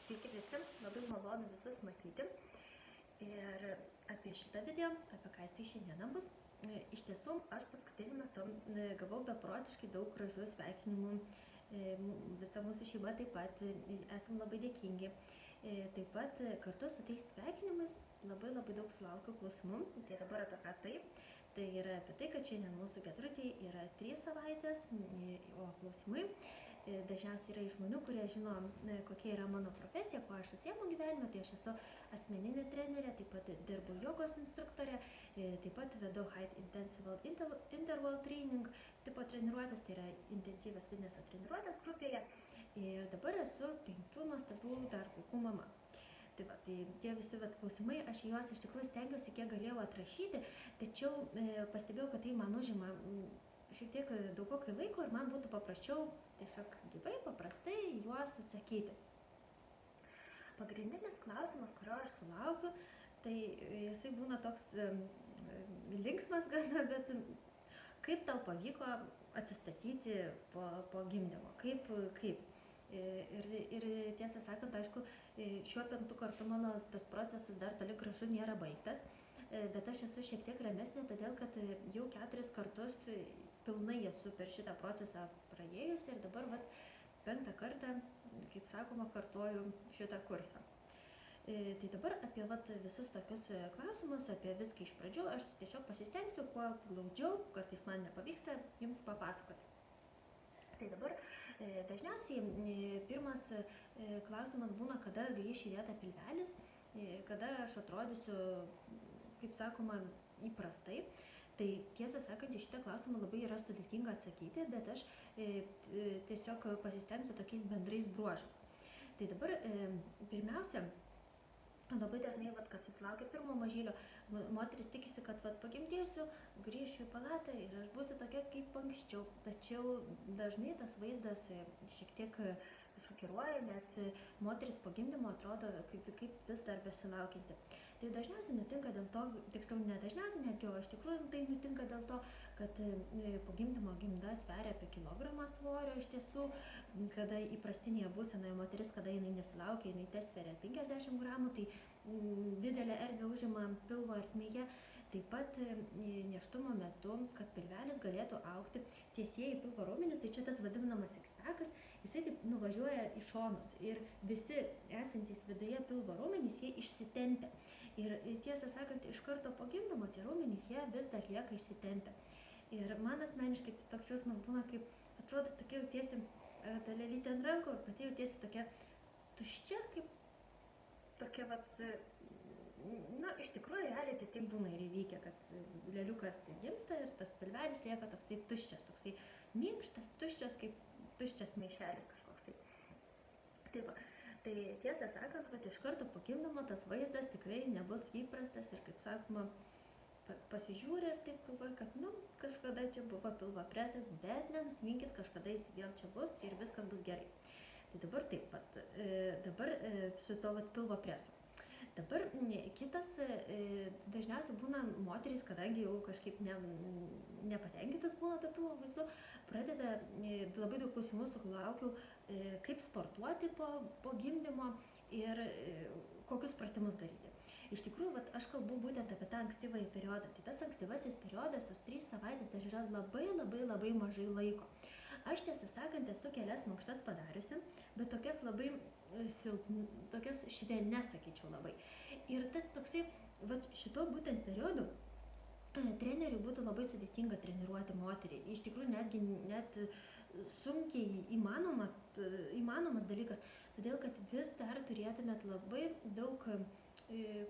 Sveiki visi, labai malonu visus matyti. Ir apie šitą video, apie ką jisai šiandieną bus. Iš tiesų, aš paskutiniu metu gavau beprotiškai daug gražių sveikinimų. Visa mūsų šeima taip pat esam labai dėkingi. Taip pat kartu su tais sveikinimais labai daug sulaukiu klausimų. Tai dabar apie ką tai? Tai yra apie tai, kad šiandien mūsų keturtį yra 3 savaitės, o klausimai dažniausiai yra iš žmonių, kurie žino, kokia yra mano profesija, kuo aš užsiemu gyvenime. Tai aš esu asmeninė trenerė, taip pat dirbu jogos instruktorė, taip pat vedu Height Intensive Interval Training tipo treniruotės, tai yra intensyvios fitneso treniruotės grupėje. Ir dabar esu 5 nuostabių dar vaikų mama. Tai tie visi klausimai, aš juos iš tikrųjų stengiuosi kiek galėjau atrašyti, tačiau pastebėjau, kad tai man užima šiek tiek daugokai laiko ir man būtų paprasčiau tiesiog gyvai, paprastai juos atsakyti. Pagrindinis klausimas, kurio aš sulaukiu, tai jisai būna toks linksmas gana, bet kaip tau pavyko atsistatyti po gimdymo, kaip? Ir tiesą sakant, aišku, šiuo 5 kartu mano tas procesas dar toli gražu nėra baigtas, bet aš esu šiek tiek ramesnė, todėl kad jau 4 kartus pilnai esu per šitą procesą praėjusi ir dabar 5 kartą, kaip sakoma, kartoju šitą kursą. Tai dabar apie visus tokius klausimus, apie viską iš pradžių, aš tiesiog pasistengsiu kuo glaudžiau, kartais man nepavyksta jums papasakoti. Tai dabar dažniausiai pirmas klausimas būna, kada grįš į vietą pilvelis, kada aš atrodysiu, kaip sakoma, įprastai. Tai tiesą sakant, į šitą klausimą labai yra sudėtinga atsakyti, bet aš tiesiog pasistengsiu tokiais bendrais bruožais. Tai dabar pirmiausia, labai dažnai, kas susilaukia pirmo mažylio, moteris tikisi, kad pagimdėsiu, grįšiu į palatą ir aš būsiu tokia kaip anksčiau. Tačiau dažnai tas vaizdas šiek tiek šokiruoja, nes moteris po gimdymo atrodo kaip vis dar besilaukianti. Tai dažniausiai nutinka dėl to, tiksliau ne dažniausiai netgi, o iš tikrųjų tai nutinka dėl to, kad po gimdymo gimda sveria apie kilogramą svorio iš tiesų, kada įprastinėje būsenoje moteris, kada jinai nesilaukia, jinai tesveria 50 gramų, tai didelę erdvę užima pilvo ertmėje. Taip pat nėštumo metu, kad pilvelis galėtų augti, tiesieji pilvo raumenys, tai čia tas vadinamas six-packas, jisai taip nuvažiuoja į šonus ir visi esantys viduje pilvo raumenys, jie išsitempia. Ir tiesą sakant, iš karto po gimdymo tie raumenys, jie vis dar lieka išsitempę. Ir man asmeniškai toks jausmas būna, kaip atrodo tokia jautiesi ta lėlytė ant rankų, ir pati jautiesi tokia tuščia, kaip tokia iš tikrųjų realiai tai taip būna ir įvykę, kad lėliukas gimsta ir tas pilvelis lieka toksai tuščias, toksai minkštas, tuščias, kaip tuščias maišelis kažkoksai. Tai tiesą sakant, iš karto po gimdymo tas vaizdas tikrai nebus įprastas ir, kaip sakoma, pasižiūri ir taip galvoja, kad kažkada čia buvo pilvo presas, bet nenusiminkit, kažkada jis vėl čia bus ir viskas bus gerai. Tai dabar taip pat, dabar su to pilvo presu. Dabar kitas, dažniausiai būna moterys, kadangi jau kažkaip nepatenkintas būna to pilvo vaizdu, pradeda labai daug klausimų sulaukiu, kaip sportuoti po gimdymo ir kokius pratimus daryti. Iš tikrųjų, aš kalbu būtent apie tą ankstyvąjį periodą. Tai tas ankstyvasis periodas, tos 3 savaitės dar yra labai mažai laiko. Aš tiesą sakant esu kelias mankštas padariusi, bet tokias labai tokias švelnes, sakyčiau, labai. Ir tas toksai, šito būtent periodu treneriui būtų labai sudėtinga treniruoti moterį. Iš tikrųjų, net sunkiai įmanomas dalykas, todėl kad vis dar turėtumėt labai daug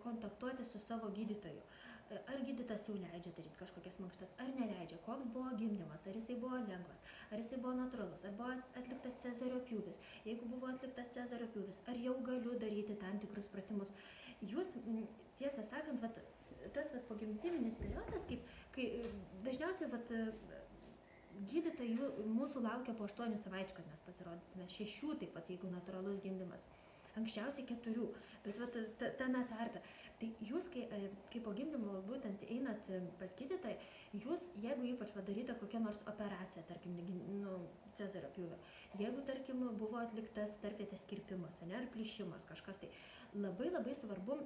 kontaktuoti su savo gydytoju. Ar gydytojas jau leidžia daryti kažkokias mankštas, ar neleidžia, koks buvo gimdymas, ar jisai buvo lengvas, ar jisai buvo natūralus, ar buvo atliktas cezario pjūvis. Jeigu buvo atliktas cezario pjūvis, ar jau galiu daryti tam tikrus pratimus. Jūs, tiesą sakant, tas pogimdyminis periodas, kai dažniausiai gydytojų mūsų laukia po 8 savaičių, kad mes pasirodytume, 6, taip pat jeigu natūralus gimdymas. anksčiausiai 4, bet vat, tame tarpe. Tai jūs, kai po gimdymo būtent einat pas gydytoją, jūs, jeigu ypač padaryta kokia nors operacija, tarkim, cezario pjūvio, jeigu, tarkim, buvo atliktas tarpvietės kirpimas, ar plyšimas, kažkas, tai labai labai svarbu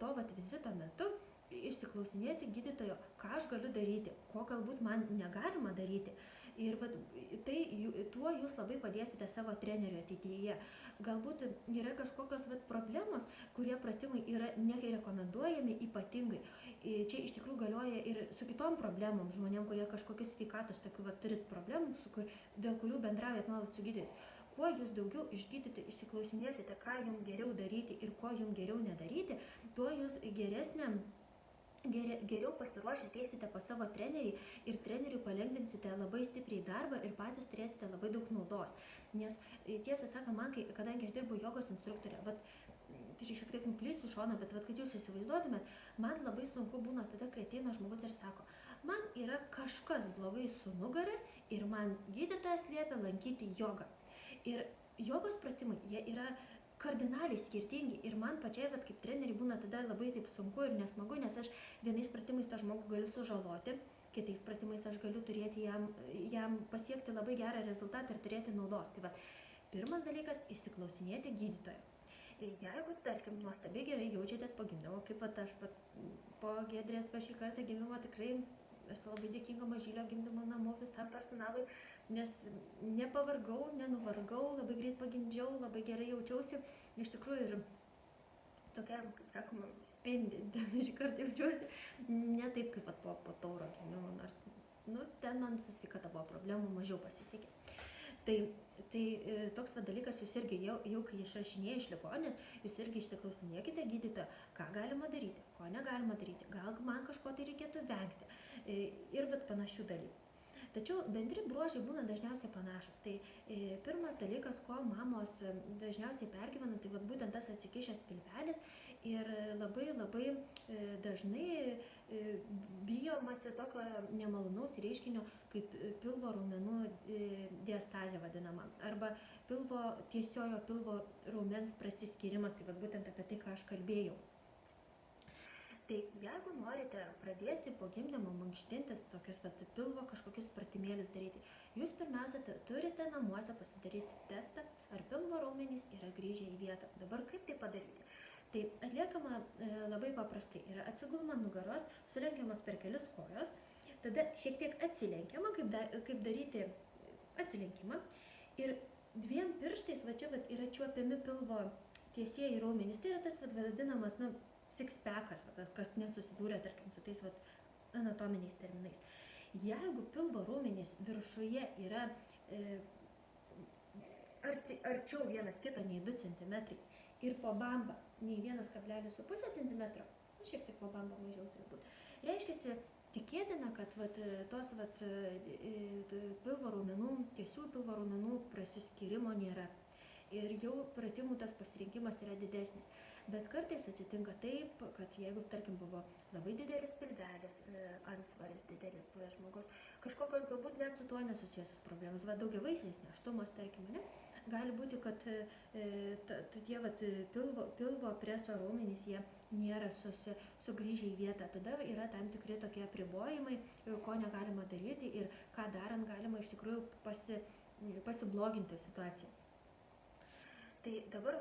to vat vizito metu išsiklausinėti gydytojo, ką aš galiu daryti, ko galbūt man negalima daryti. Ir vat, tuo jūs labai padėsite savo treneriui ateityje. Galbūt yra kažkokios problemos, kurie pratimai yra nerekomenduojami ypatingai. Čia iš tikrųjų galioja ir su kitom problemom, žmonėm, kurie kažkokius sveikatos tokių turit problemų, dėl kurių bendraujat nuolat su gydytojais. Kuo jūs daugiau iš gydytojų įsiklausinėsite, ką jums geriau daryti ir ko jums geriau nedaryti, tuo jūs geriau pasiruošę ateisite pas savo trenerį ir treneriui palengvinsite labai stipriai darbą ir patys turėsite labai daug naudos. Nes tiesą sakant, man, kadangi aš dirbu jogos instruktorė, tai šiek tiek nuklysiu šoną, bet kad jūs įsivaizduotumėt, man labai sunku būna tada, kai ateina žmogus ir sako, man yra kažkas blogai su nugara ir man gydytojas liepia lankyti jogą. Ir jogos pratimai, jie yra kardinaliai skirtingi ir man pačiai, kaip treneriai, būna tada labai taip sunku ir nesmagu, nes aš vienais pratimais tą žmogų galiu sužaloti, kitais pratimais aš galiu turėti jam pasiekti labai gerą rezultatą ir turėti naudos. Tai pirmas dalykas – įsiklausinėti gydytoją. Jeigu, tarkim, nuostabiai gerai jaučiatės po gimdymo, kaip aš po Giedrės šį kartą gimdymo tikrai esu labai dėkinga Mažylio gimdymo namų visam personalui, nes nepavargau, nenuvargau, labai greit pagimdžiau, labai gerai jaučiausi. Iš tikrųjų ir tokia, kaip sakoma, spindinti šį kartą jaučiuosi, ne taip kaip po tauro gimdymo, nors ten man su sveikata buvo problemų, mažiau pasisekė. Tai toks dalykas, jūs irgi jau kai išrašinėja iš ligoninės, jūs irgi išsiklausinėkite gydytoją, ką galima daryti, ko negalima daryti, gal man kažko tai reikėtų vengti ir panašių dalykų. Tačiau bendri bruožai būna dažniausiai panašus. Tai pirmas dalykas, ko mamos dažniausiai pergyvena, tai būtent tas atsikišęs pilvelis ir labai labai dažnai bijomasi tokio nemalonaus reiškinio kaip pilvo raumenų diastazė vadinama, arba tiesiojo pilvo raumens prasiskyrimas, tai būtent apie tai, ką aš kalbėjau. Tai jeigu norite pradėti po gimdymo mankštintis tokius pilvo kažkokius pratimėlius daryti, jūs pirmiausia turite namuose pasidaryti testą, ar pilvo raumenys yra grįžę į vietą. Dabar kaip tai padaryti? Tai atliekama labai paprastai. Yra atsigulama nugaros, sulenkiamas per kelius kojos, tada šiek tiek atsilenkiama, kaip daryti atsilenkimą. Ir dviem pirštais, čia yra čiuopiami pilvo tiesieji raumenys. Tai yra tas vadinamas, six-packas, kas nesusidūrė, tarkim, su tais anatominiais terminais. Jeigu pilvo raumenys viršuje yra arčiau vienas kito nei 2 cm ir po bambą nei 1,5 cm, šiek tiek po bambą mažiau turi būti, reiškia, tikėtina, kad tos pilvo raumenų, tiesių pilvo raumenų prasiskyrimo nėra. Ir jau pratimų tas pasirinkimas yra didesnis. Bet kartais atsitinka taip, kad jeigu, tarkim, buvo labai didelis pilvelis, antsvoris didelis buvęs žmogus, kažkokios galbūt net su tuo nesusijusios problemas, daugiavaisis nėštumas, tarkim, gali būti, kad tie pilvo preso raumenys, jie nėra sugrįžę į vietą. Tada yra tam tikri tokie apribojimai, ko negalima daryti ir ką darant galima iš tikrųjų pasibloginti situaciją. Tai dabar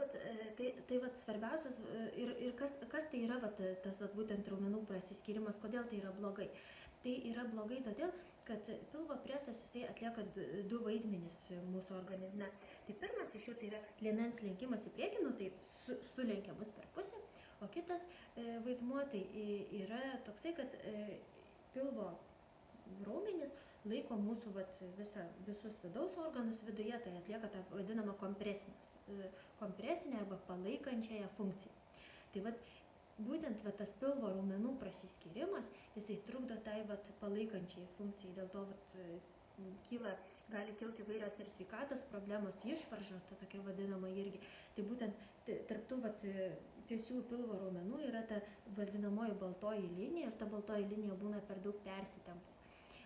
svarbiausias ir kas tai yra tas būtent raumenų prasiskyrimas, kodėl tai yra blogai. Tai yra blogai todėl, kad pilvo presas jisai atlieka 2 vaidmenis mūsų organizme. Tai pirmas iš jų tai yra liemens lenkimas į priekį, tai sulenkiamas per pusę, o kitas vaidmuo tai yra toksai, kad pilvo raumenys laiko mūsų visus vidaus organus viduje, tai atlieka tą vadinamą kompresinę arba palaikančiąją funkciją. Tai būtent tas pilvo raumenų prasiskyrimas, jisai trukdo tai palaikančiai funkcijai, dėl to gali kilti įvairios ir sveikatos problemos, išvarža, tokia vadinama irgi. Tai būtent tarp tų tiesių pilvo raumenų yra ta vadinamoji baltoji linija ir ta baltoji linija būna per daug persitempus.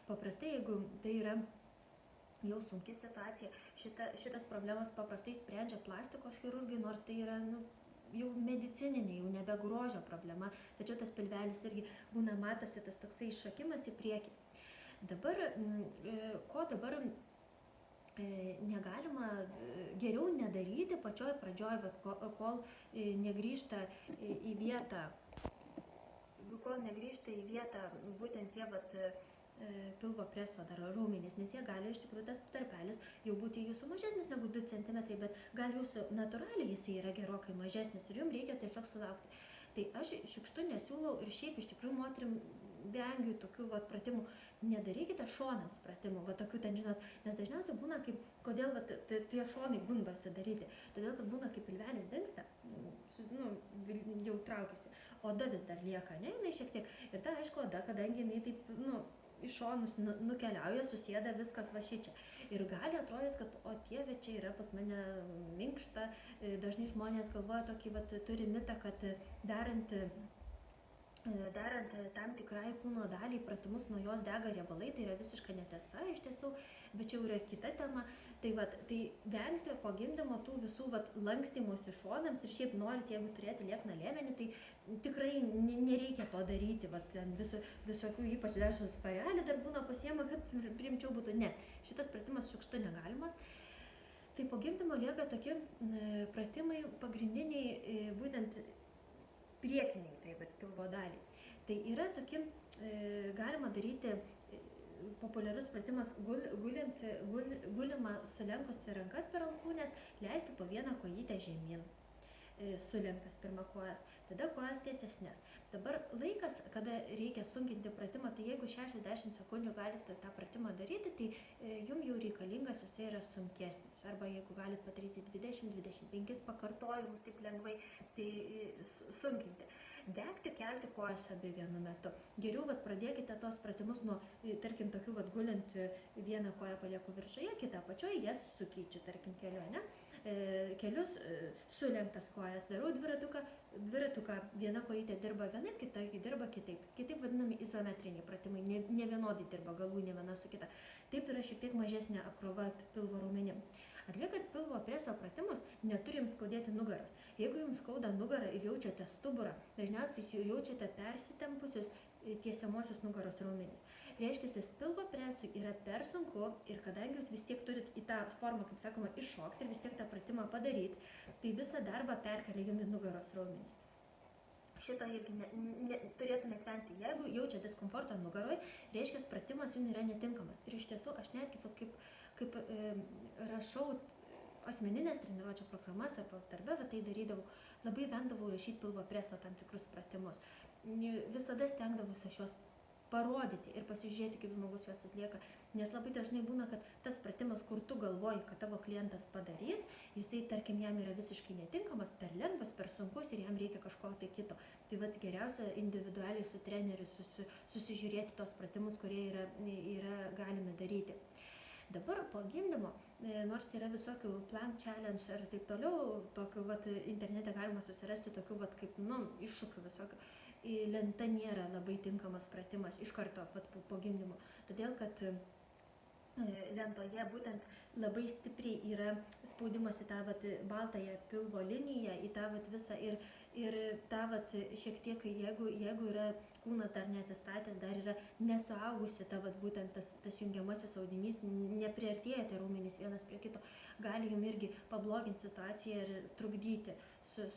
Paprastai, jeigu tai yra jau sunki situacija. Šitas problemas paprastai sprendžia plastikos chirurgai, nors tai yra jau medicininė, jau nebe grožio problema, tačiau tas pilvelis irgi būna matosi tas toksai iššokimas į priekį. Dabar, ko dabar negalima geriau nedaryti pačioj pradžioj, kol negrįžta į vietą, būtent tie pilvo preso dar raumenys, nes jie gali iš tikrųjų tas tarpelis jau būti jūsų mažesnis negu 2 cm, bet gal jūsų natūraliai jis yra gerokai mažesnis ir jums reikia tiesiog sulaukti. Tai aš šiukštu nesiūlau ir šiaip iš tikrųjų moterim vengiu tokių pratimų, nedarykite šonams pratimų, tokių ten žinot, nes dažniausiai būna kaip, kodėl tie šonai gundosi daryti, todėl kad būna kaip pilvelis dingsta, jau traukiasi, oda vis dar lieka, ne, jinai šiek tiek, ir ta aišku oda, kadangi jinai taip, iš šonus nukeliauja, susėda viskas va šičia. Ir gali atrodyti, kad o Dieve, čia yra pas mane minkšta, dažnai žmonės galvoja tokį, turi mitą, kad darant tam tikrai kūno daliai pratimus nuo jos dega riebalai, tai yra visiška netiesa iš tiesų, bet čia jau yra kita tema. Tai vengti po gimdymo tų visų lankstymosi šonams ir šiaip norit, jeigu turėti liekną liemenį, tai tikrai nereikia to daryti, visokių ypač dar su svarelį dar būna pasiema, kad priimčiau būtų. Ne, šitas pratimas šiukštu negalimas. Tai po gimdymo lieka tokie pratimai pagrindiniai būtent priekiniai, pilvo daliai. Tai yra tokie, galima daryti populiarus pratimas gulimą sulenkus rankas per alkūnes, leisti po vieną kojytę žemyn, sulenktas pirma kojas, tada kojas tiesesnės. Dabar laikas, kada reikia sunkinti pratimą, tai jeigu 60 sekundžių galite tą pratimą daryti, tai jums jau reikalingas jisai yra sunkesnis. Arba jeigu galite padaryti 20-25 pakartojimus taip lengvai, tai sunkinti. Degti, kelti kojas abi vienu metu. Geriau pradėkite tos pratimus nuo, tarkim, tokių gulint vieną koją palieku viršuje, kitą apačioje, jas sukeičiu, tarkim, keliu, ne? Kelius sulenktas kojas, darau dviratuką, viena kojytė dirba vienaip, kita dirba kitaip. Kitaip vadinami izometriniai pratimai, ne vienodai dirba galūnė viena su kita. Taip yra šiek tiek mažesnė apkrova pilvo raumenim. Atliekant pilvo preso pratimus, neturi jums skaudėti nugaros. Jeigu jums skauda nugarą ir jaučiate stuburą, dažniausiai jaučiate persitempusius tiesiamosios nugaros raumenys. Reiškia, pilvo presui yra per sunku ir kadangi jūs vis tiek turit į tą formą, kaip sakoma, iššokti ir vis tiek tą pratimą padaryti, tai visą darbą perkelia jums į nugaros raumenys. Šito irgi turėtumėte vengti. Jeigu jaučia diskomfortą nugaroj, reiškia, pratimas jums yra netinkamas. Ir iš tiesų, aš netgi kaip rašau asmeninės treniruočio programas arba darbe, tai darydavau, labai vengdavau rašyti pilvo preso tam tikrus pratimus. Visada stengdavausi aš juos parodyti ir pasižiūrėti, kaip žmogus juos atlieka, nes labai dažnai būna, kad tas pratimas, kur tu galvoji, kad tavo klientas padarys, jisai, tarkim, jam yra visiškai netinkamas, per lengvas, per sunkus ir jam reikia kažko tai kito. Tai geriausia individualiai su treneriu susižiūrėti tos pratimus, kurie yra galimi daryti. Dabar po gimdymo, nors yra visokių plank challenge ir taip toliau, tokių internete galima susirasti tokių kaip iššūkių visokių, lenta nėra labai tinkamas pratimas iš karto po gimdymo, todėl kad lentoje būtent labai stipriai yra spaudimas į tą baltąją pilvo liniją, į tą visą ir tą šiek tiek, jeigu yra kūnas dar neatsistatęs, dar yra nesuaugusi, būtent tas jungiamasis audinys, nepriartėja tie raumenys vienas prie kito, gali jums irgi pabloginti situaciją ir trukdyti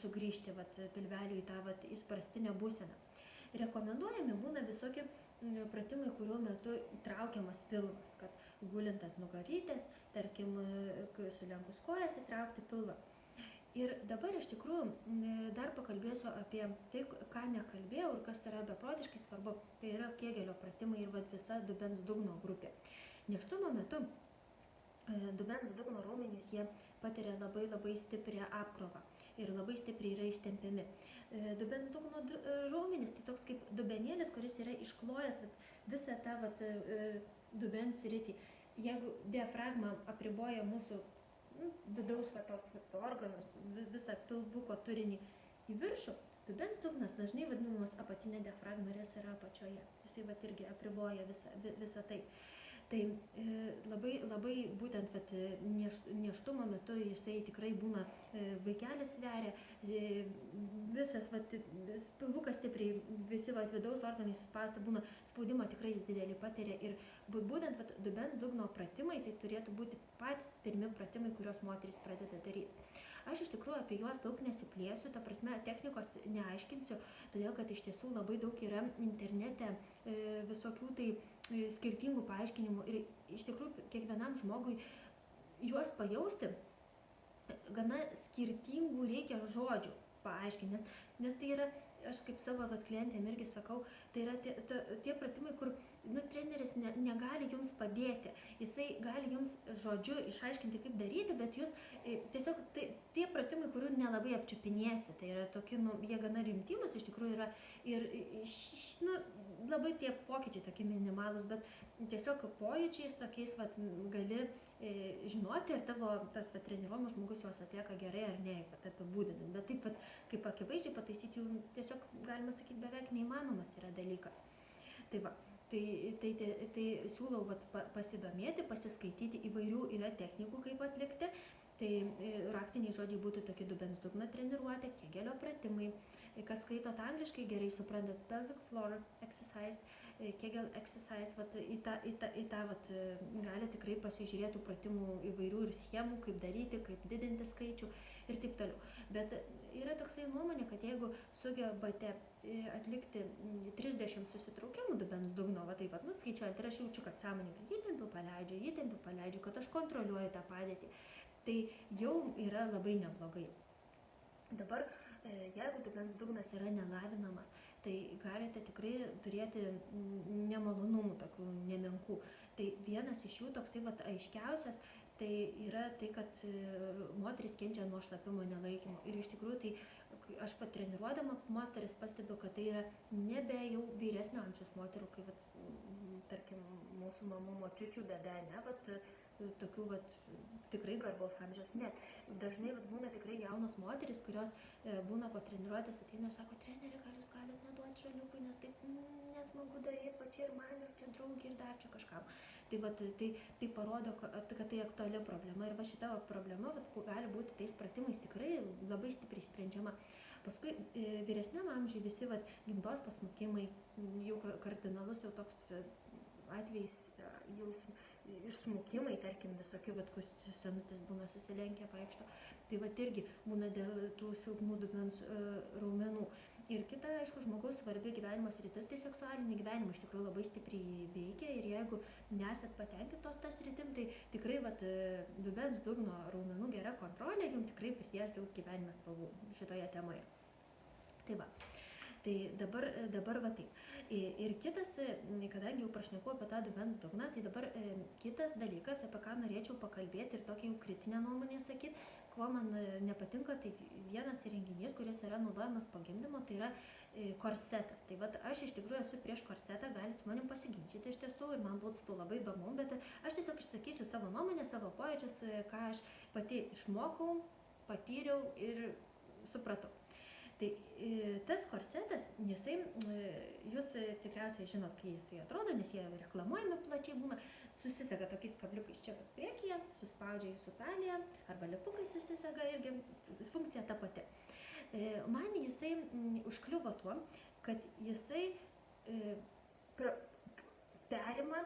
sugrįžti pilveliui į tą įprastinę būseną. Rekomenduojami būna visokie pratimai, kuriuo metu įtraukiamas pilvas, kad gulint ant nugarytės, tarkim, sulenkus kojas įtraukti pilvą. Ir dabar iš tikrųjų dar pakalbėsiu apie tai, ką nekalbėjau ir kas yra beprotiškai svarbu. Tai yra Kegelio pratimai ir visa dubens dugno grupė. Nėštumo metu dubens dugno raumenys jie patiria labai stiprią apkrovą ir labai stipriai yra ištempiami. Dubens dugno raumenys tai toks kaip dubenėlis, kuris yra išklojęs visą tą dubens sritį. Jeigu diafragma apriboja mūsų vidaus tos organus, visą pilvuko turinį į viršų, dubens dugnas dažnai vadinamas apatinė diafragma ir jis yra apačioje. Jisai irgi apriboja visą tai. Tai labai būtent nėštumo metu jisai tikrai būna, vaikelis sveria, visas pilvukas stipriai, visi vidaus organai suspausta, būna spaudimą tikrai jis didelį patiria ir būtent dubens dugno pratimai tai turėtų būti patys pirmi pratimai, kuriuos moterys pradeda daryti. Aš iš tikrųjų apie juos daug nesiplėsiu, ta prasme technikos neaiškinsiu, todėl kad iš tiesų labai daug yra internete visokių tai skirtingų paaiškinimų ir iš tikrųjų kiekvienam žmogui juos pajausti gana skirtingų reikia žodžių paaiškinti, nes tai yra, aš kaip savo klientėm irgi sakau, tai yra tie pratimai, kur treneris negali jums padėti, jisai gali jums žodžiu išaiškinti, kaip daryti, bet jūs tiesiog tie pratimai, kurių nelabai apčiupinėsi, tai yra tokie, jie gana rimtimus iš tikrųjų yra ir labai tie pokyčiai tokie minimalūs, bet tiesiog pojūčiais tokiais gali žinoti, ar tavo tas treniruojamas žmogus juos atlieka gerai ar ne, apibūdinant, bet taip kaip akivaizdžiai pataisyti jų tiesiog galima sakyti beveik neįmanomas yra dalykas. Tai siūlau pasidomėti, pasiskaityti, įvairių yra technikų, kaip atlikti. Tai raktiniai žodžiai būtų tokie dubens dugno treniruotė, Kegelio pratimai. Kas skaitot angliškai, gerai suprantat pelvic floor exercise, Kegel exercise, į tą gali tikrai pasižiūrėti pratimų įvairių ir schemų, kaip daryti, kaip didinti skaičių ir taip toliau. Bet yra toksai nuomonė, kad jeigu sugebate atlikti 30 susitraukimų dubens dugno, skaičiuojant, ir aš jaučiu, kad sąmoningai jį tempiu, paleidžiu, kad aš kontroliuoju tą padėtį, tai jau yra labai neblogai. Dabar, jeigu dubens dugnas yra nelavinamas, tai galite tikrai turėti nemalonumų, tokių nemenkų. Tai vienas iš jų toksai aiškiausias, tai yra tai, kad moteris kenčia nuo šlapimo nelaikymo. Ir iš tikrųjų, tai aš treniruodama moteris pastebiu, kad tai yra nebe jau vyresnio amžiaus moterų, kai, tarkim, mūsų mamų močiučių bėda, tokių tikrai garbaus amžiaus, ne. Dažnai būna tikrai jaunos moteris, kurios būna po treniruotės ateina ir sako, treneri, gal jūs galite neduoti šaliukui, nes taip nesmagu daryti, čia ir man, ir čia draugį, ir dar čia kažkam. Tai parodo, kad tai aktuali problema ir šita problema gali būti tais pratimais tikrai labai stipriai sprendžiama. Paskui vyresniam amžiui visi gimdos pasmukimai, jau kardinalus jau toks atvejais, jau išsmukimai, tarkim, visokių, kur senutis būna susilenkę vaikšto, tai irgi būna dėl tų silpnų dubens raumenų. Ir kita, aišku, žmogaus svarbi gyvenimo sritis, tai seksualinį gyvenimą iš tikrųjų labai stipriai veikia ir jeigu nesat patenkintos tas sritim, tai tikrai dubens dugno raumenų gera kontrolė jums tikrai pridės daug gyvenimo spalvų šitoje temoje. Tai dabar taip. Ir kitas, kadangi jau prašneku apie tą dubens dugną, tai dabar kitas dalykas, apie ką norėčiau pakalbėti ir tokia jau kritinę nuomonę sakyti, ko man nepatinka, tai vienas įrenginys, kuris yra naudojamas po gimdymo, tai yra korsetas. Tai aš iš tikrųjų esu prieš korsetą, galit su manim pasiginčyti iš tiesų ir man būtų labai įdomu, bet aš tiesiog išsakysiu savo nuomonę, savo pojūčius, ką aš pati išmokau, patyriau ir supratau. Tai tas korsetas, jūs tikriausiai žinot, kai jisai atrodo, nes jie reklamuojami plačiai būna, susisega tokiais kabliukais čia priekyje, suspaudžia jūsų taliją, arba lipukai susisega, irgi funkcija ta pati. Man jisai užkliuvo tuo, kad jisai perima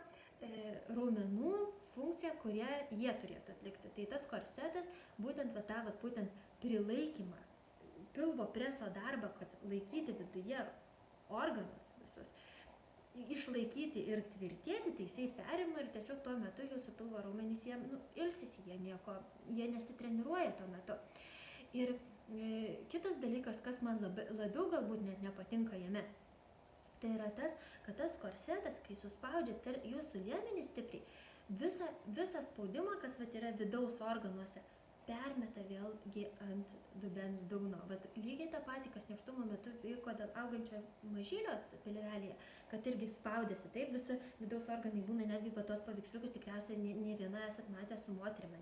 raumenų funkciją, kurią jie turėtų atlikti. Tai tas korsetas būtent būtent prilaikymą, pilvo preso darbą, kad laikyti viduje organus visus, išlaikyti ir tvirtėti, tai jisai perima ir tiesiog tuo metu jūsų pilvo raumenys, jie ilsisi, jie nesitreniruoja tuo metu. Ir kitas dalykas, kas man labiau galbūt net nepatinka jame, tai yra tas, kad tas korsetas, kai suspaudžiat jūsų liemenį stipriai, visą spaudimą, kas yra vidaus organuose, permeta vėlgi ant dubens dugno. Lygiai tą patį, kas nėštumo metu vyko dėl augančio mažylio pilvelėje, kad irgi spaudėsi, taip, visi vidaus organai būna, netgi tos paveiksliukus tikriausiai ne viena esat matę su moterimi,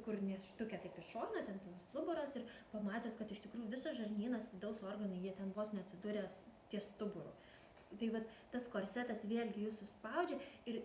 kur neštukė taip iš šono, ten stuburas ir pamatėt, kad iš tikrųjų visas žarnynas, vidaus organai, jie ten vos neatsidūrė ties stuburu. Tai tas korsetas vėlgi jūs suspaudžia ir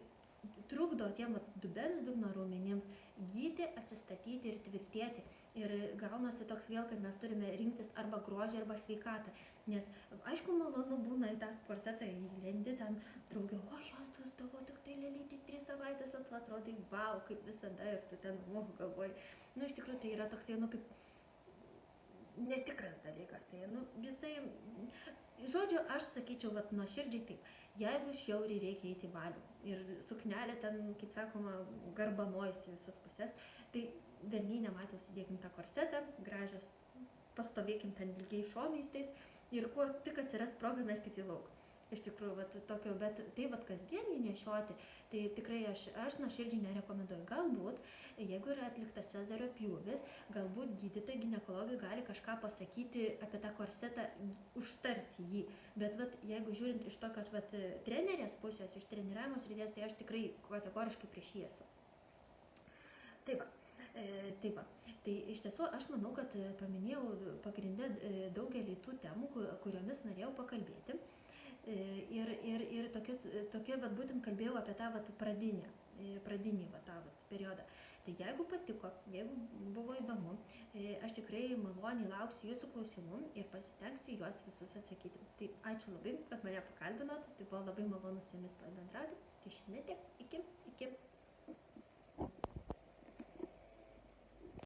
trukdo tiem dubens dugno raumenims gyti, atsistatyti ir tvirtėti. Ir gaunasi toks vėl, kad mes turime rinktis arba grožį, arba sveikatą. Nes aišku, malonu būna į tą korsetą įlendi, ten draugė, o jo, tu tavo tik tai lėlyti 3 savaitės, tu atrodai, wow, kaip visada, ir tu ten, galvoji. Iš tikrųjų, tai yra toksai, kaip netikras dalykas. Tai, visai, žodžiu, aš sakyčiau, nuoširdžiai taip, jeigu žiauriai reikia eiti į balių ir suknelė ten, kaip sakoma, garbanojasi visas pusės, tai velniai nematė, užsidėkim tą korsetą, gražios, pastovėkim ten ilgiai šonais tais ir kuo tik atsiras proga meskit į lauką. Iš tikrųjų, tokio, bet tai kasdienį nešioti, tai tikrai aš nuoširdžiai nerekomenduoju. Galbūt, jeigu yra atliktas Cezario pjūvis, galbūt gydytojai, ginekologai gali kažką pasakyti apie tą korsetą, užtarti jį. Bet jeigu žiūrint iš tokios trenerės pusės, iš treniravimo srities, tai aš tikrai kategoriškai prieš jį esu. Tai va. Tai iš tiesų aš manau, kad paminėjau pagrindę daugelį tų temų, kuriomis norėjau pakalbėti. Ir tokie būtent kalbėjau apie tą pradinį tą periodą. Tai jeigu patiko, jeigu buvo įdomu, aš tikrai maloniai lauksiu jūsų klausimų ir pasistengsiu juos visus atsakyti. Tai ačiū labai, kad mane pakalbinot, tai buvo labai malonu su jumis pabendrauti. Tai šiandien tiek, iki.